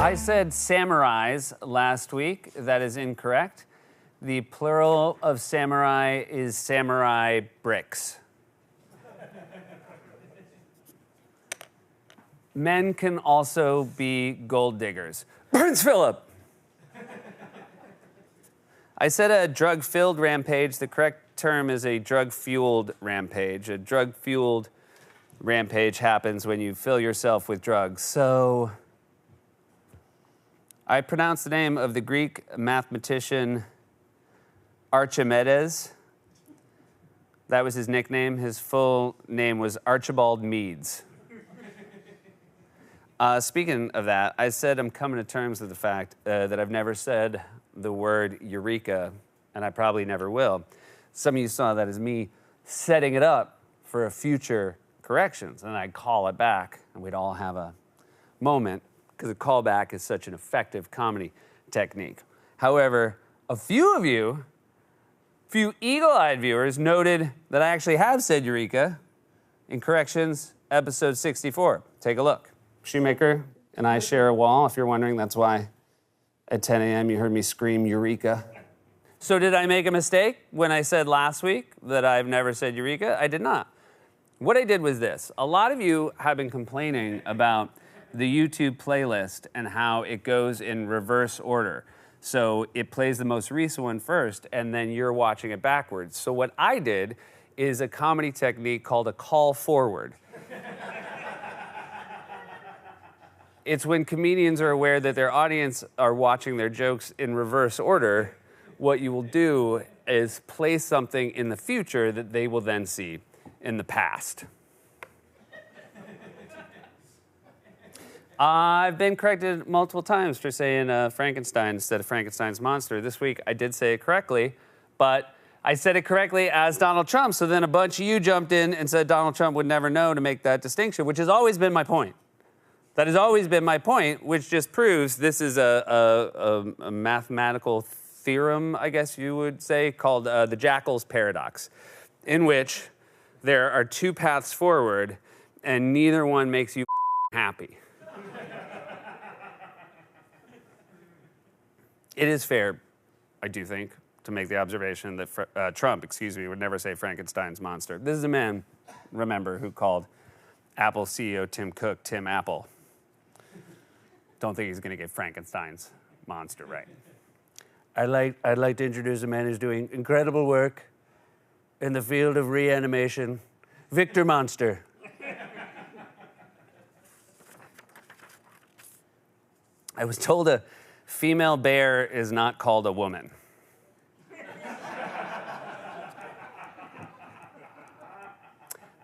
I said samurais last week. That is incorrect. The plural of samurai is samurai bricks. Men can also be gold diggers. Prince Philip! I said a drug-filled rampage. The correct term is a drug-fueled rampage. A drug-fueled rampage happens when you fill yourself with drugs. So I pronounced the name of the Greek mathematician Archimedes. That was his nickname. His full name was Archibald Meads. Speaking of that, I said I'm coming to terms with the fact that I've never said the word eureka, and I probably never will. Some of you saw that as me setting it up for a future corrections, and I'd call it back, and we'd all have a moment, because a callback is such an effective comedy technique. However, a few of you, few eagle-eyed viewers, noted that I actually have said eureka in Corrections, episode 64. Take a look. Shoemaker and I share a wall. If you're wondering, that's why at 10 a.m. you heard me scream eureka. So did I make a mistake when I said last week that I've never said eureka? I did not. What I did was this. A lot of you have been complaining about the YouTube playlist and how it goes in reverse order. So it plays the most recent one first, and then you're watching it backwards. So what I did is a comedy technique called a call forward. It's when comedians are aware that their audience are watching their jokes in reverse order, what you will do is play something in the future that they will then see in the past. I've been corrected multiple times for saying Frankenstein instead of Frankenstein's monster. This week I did say it correctly, but I said it correctly as Donald Trump, so then a bunch of you jumped in and said Donald Trump would never know to make that distinction, which has always been my point. That has always been my point, which just proves this is a mathematical theorem, I guess you would say, called the Jackal's paradox, in which there are two paths forward, and neither one makes you happy. It is fair, I do think, to make the observation that Trump, would never say Frankenstein's monster. This is a man, remember, who called Apple CEO Tim Cook Tim Apple. Don't think he's going to get Frankenstein's monster right. I'd like to introduce a man who's doing incredible work in the field of reanimation, Victor Monster. I was told a female bear is not called a woman.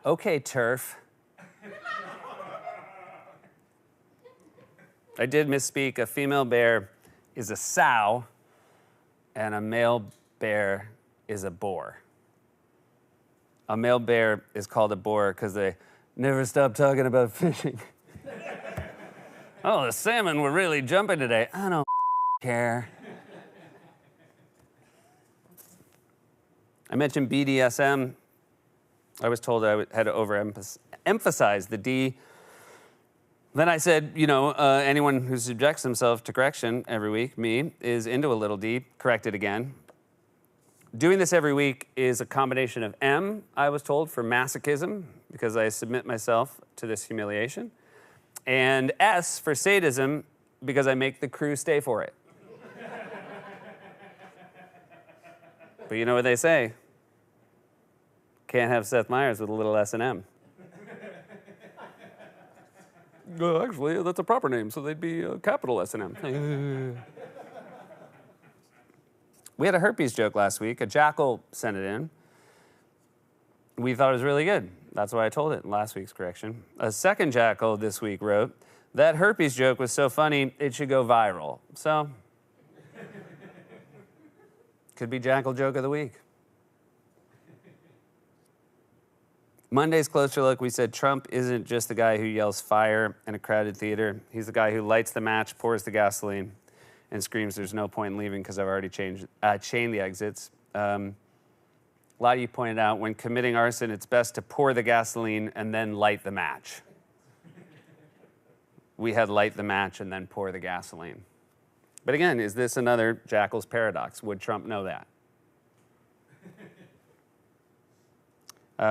Okay, turf. I did misspeak. A female bear is a sow, and a male bear is a boar. A male bear is called a boar because they never stop talking about fishing. Oh, the salmon were really jumping today. I don't care. I mentioned BDSM. I was told I had to overemphasize the D. Then I said, anyone who subjects himself to correction every week, me, is into a little D. Corrected again. Doing this every week is a combination of M, I was told, for masochism, because I submit myself to this humiliation, and S for sadism, because I make the crew stay for it. But you know what they say? Can't have Seth Meyers with a little S and M. Actually, that's a proper name, so they'd be capital S and M. We had a herpes joke last week. A jackal sent it in. We thought it was really good. That's why I told it in last week's correction. A second jackal this week wrote, that herpes joke was so funny, it should go viral. So, could be jackal joke of the week. Monday's Closer Look, we said Trump isn't just the guy who yells fire in a crowded theater. He's the guy who lights the match, pours the gasoline, and screams there's no point in leaving because I've already chained the exits. A lot of you pointed out when committing arson, it's best to pour the gasoline and then light the match. we had light the match and then pour the gasoline. But again, is this another Jackal's paradox? Would Trump know that?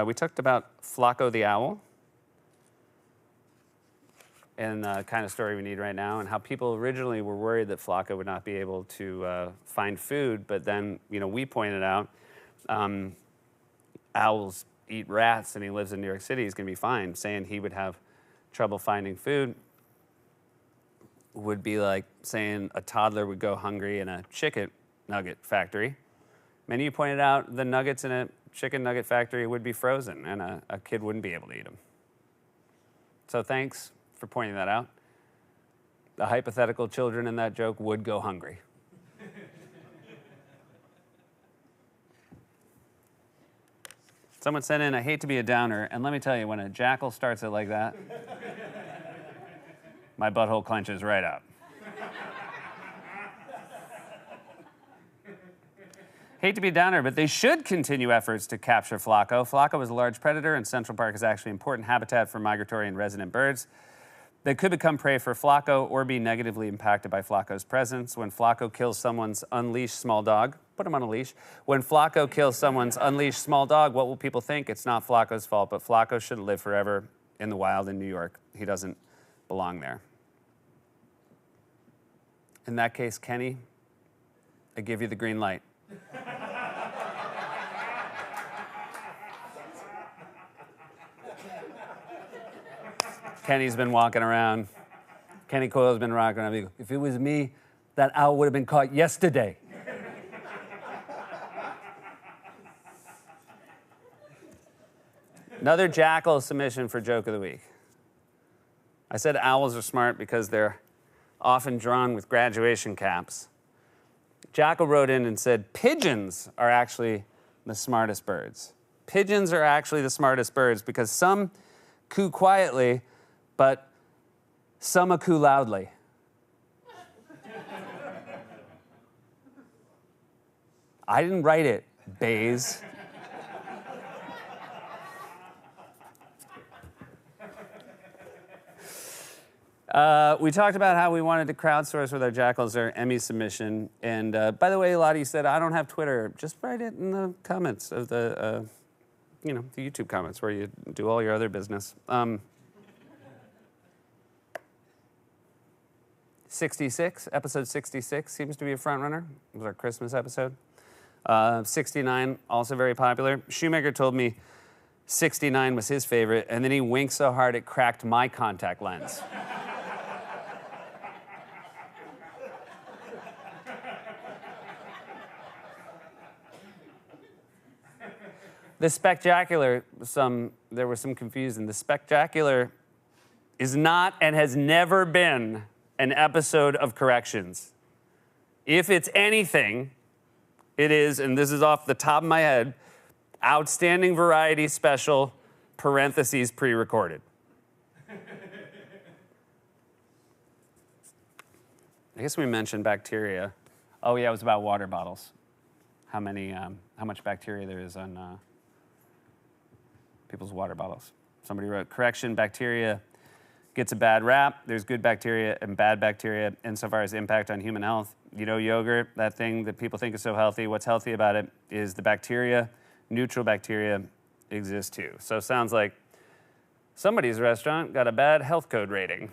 We talked about Flaco the owl and the kind of story we need right now, and how people originally were worried that Flaco would not be able to find food, but then, we pointed out owls eat rats and he lives in New York City, he's going to be fine. Saying he would have trouble finding food would be like saying a toddler would go hungry in a chicken nugget factory. Many of you pointed out the nuggets in a chicken nugget factory would be frozen and a kid wouldn't be able to eat them. So thanks for pointing that out. The hypothetical children in that joke would go hungry. Someone sent in, I hate to be a downer, and let me tell you, when a jackal starts it like that, my butthole clenches right up. Hate to be a downer, but they should continue efforts to capture Flaco. Flaco is a large predator, and Central Park is actually important habitat for migratory and resident birds. They could become prey for Flaco or be negatively impacted by Flaco's presence. When Flaco kills someone's unleashed small dog, put him on a leash. When Flaco kills someone's unleashed small dog, what will people think? It's not Flaco's fault, but Flaco shouldn't live forever in the wild in New York. He doesn't belong there. In that case, Kenny, I give you the green light. Kenny's been walking around. Kenny Coyle's been rocking around. If it was me, that owl would have been caught yesterday. Another jackal submission for joke of the week. I said owls are smart because they're often drawn with graduation caps. Jackal wrote in and said, pigeons are actually the smartest birds. Pigeons are actually the smartest birds because some coo quietly, but some coo loudly. I didn't write it, Bays. We talked about how we wanted to crowdsource with our jackals our Emmy submission. And by the way, a lot of you said, I don't have Twitter. Just write it in the comments of the YouTube comments where you do all your other business. 66, episode 66 seems to be a front runner. It was our Christmas episode. 69, also very popular. Shoemaker told me 69 was his favorite, and then he winked so hard it cracked my contact lens. The spectacular, there was some confusion. The spectacular is not and has never been an episode of Corrections. If it's anything, it is, and this is off the top of my head, outstanding variety special, parentheses pre-recorded. I guess we mentioned bacteria. Oh yeah, it was about water bottles. How much bacteria there is on people's water bottles. Somebody wrote, correction, bacteria gets a bad rap. There's good bacteria and bad bacteria insofar as impact on human health. Yogurt, that thing that people think is so healthy, what's healthy about it is the bacteria. Neutral bacteria exist too. So sounds like somebody's restaurant got a bad health code rating.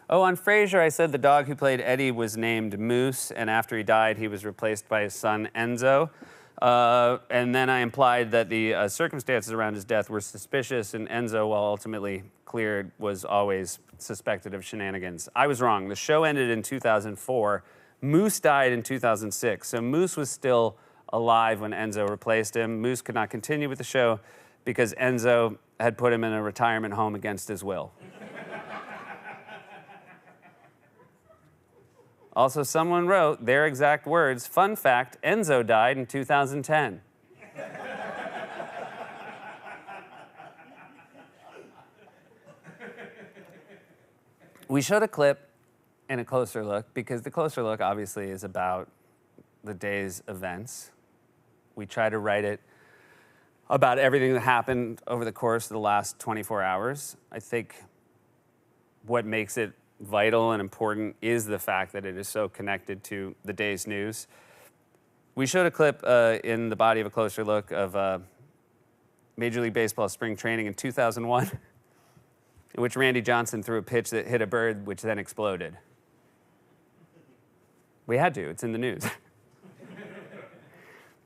Oh, on Frasier, I said the dog who played Eddie was named Moose, and after he died, he was replaced by his son, Enzo. And then I implied that the circumstances around his death were suspicious, and Enzo, while ultimately cleared, was always suspected of shenanigans. I was wrong. The show ended in 2004. Moose died in 2006, so Moose was still alive when Enzo replaced him. Moose could not continue with the show because Enzo had put him in a retirement home against his will. Also, someone wrote their exact words, fun fact, Enzo died in 2010. We showed a clip and a closer look because the closer look obviously is about the day's events. We try to write it about everything that happened over the course of the last 24 hours. I think what makes it vital and important is the fact that it is so connected to the day's news. We showed a clip in the body of a closer look of Major League Baseball spring training in 2001, in which Randy Johnson threw a pitch that hit a bird, which then exploded. We had to. It's in the news.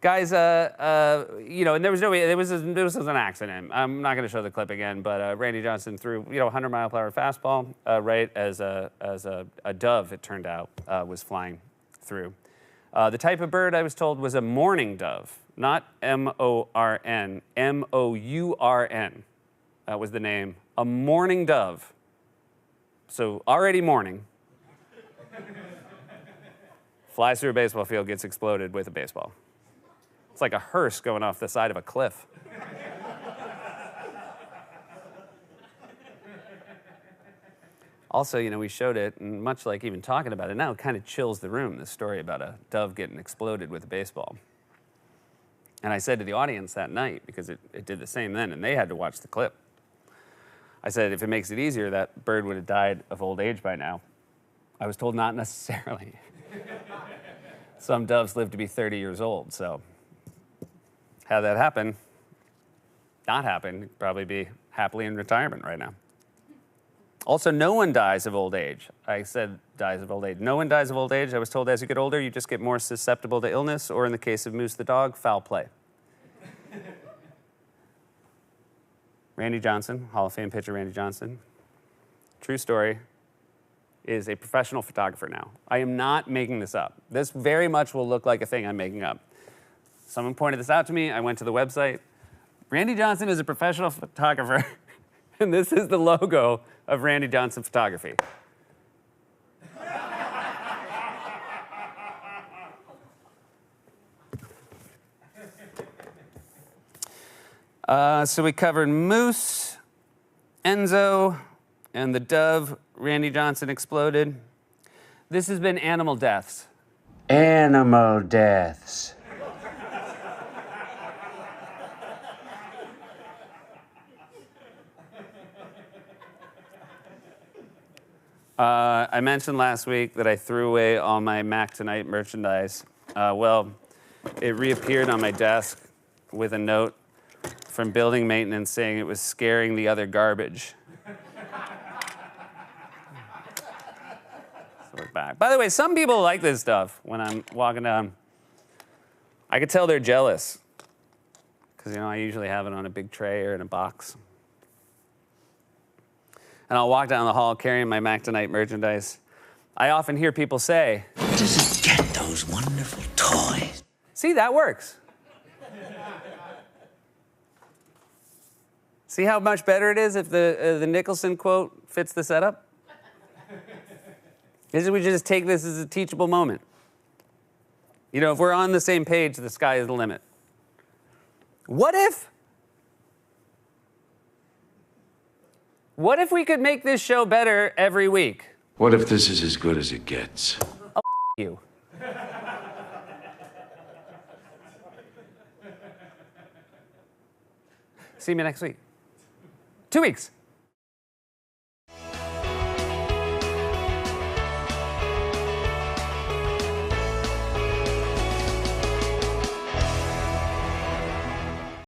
Guys, and there was no way. This was an accident. I'm not going to show the clip again, but Randy Johnson threw, 100-mile-per-hour fastball right as a dove, it turned out, was flying through. The type of bird, I was told, was a mourning dove, not M-O-R-N, M-O-U-R-N. That was the name. A mourning dove. So already mourning. Flies through a baseball field, gets exploded with a baseball. It's like a hearse going off the side of a cliff. Also, we showed it, and much like even talking about it now, it kind of chills the room, this story about a dove getting exploded with a baseball. And I said to the audience that night, because it did the same then, and they had to watch the clip. I said, if it makes it easier, that bird would have died of old age by now. I was told not necessarily. Some doves live to be 30 years old, so had that happen, not happen, you'd probably be happily in retirement right now. Also, no one dies of old age. I said dies of old age. No one dies of old age. I was told as you get older, you just get more susceptible to illness, or in the case of Moose the dog, foul play. Randy Johnson, Hall of Fame pitcher Randy Johnson, true story, is a professional photographer now. I am not making this up. This very much will look like a thing I'm making up. Someone pointed this out to me. I went to the website. Randy Johnson is a professional photographer, and this is the logo of Randy Johnson Photography. So we covered Moose, Enzo, and the dove Randy Johnson exploded. This has been Animal Deaths. Animal Deaths. I mentioned last week that I threw away all my Mac Tonight merchandise. Well, it reappeared on my desk with a note from building maintenance saying it was scaring the other garbage. So we're back. By the way, some people like this stuff when I'm walking down. I could tell they're jealous because, I usually have it on a big tray or in a box. And I'll walk down the hall carrying my Mac Tonight merchandise. I often hear people say, "Where does it get those wonderful toys?" See, that works. See how much better it is if the Nicholson quote fits the setup? Is we just take this as a teachable moment. If we're on the same page, the sky is the limit. What if we could make this show better every week? What if this is as good as it gets? Oh, you. See me next week. 2 weeks.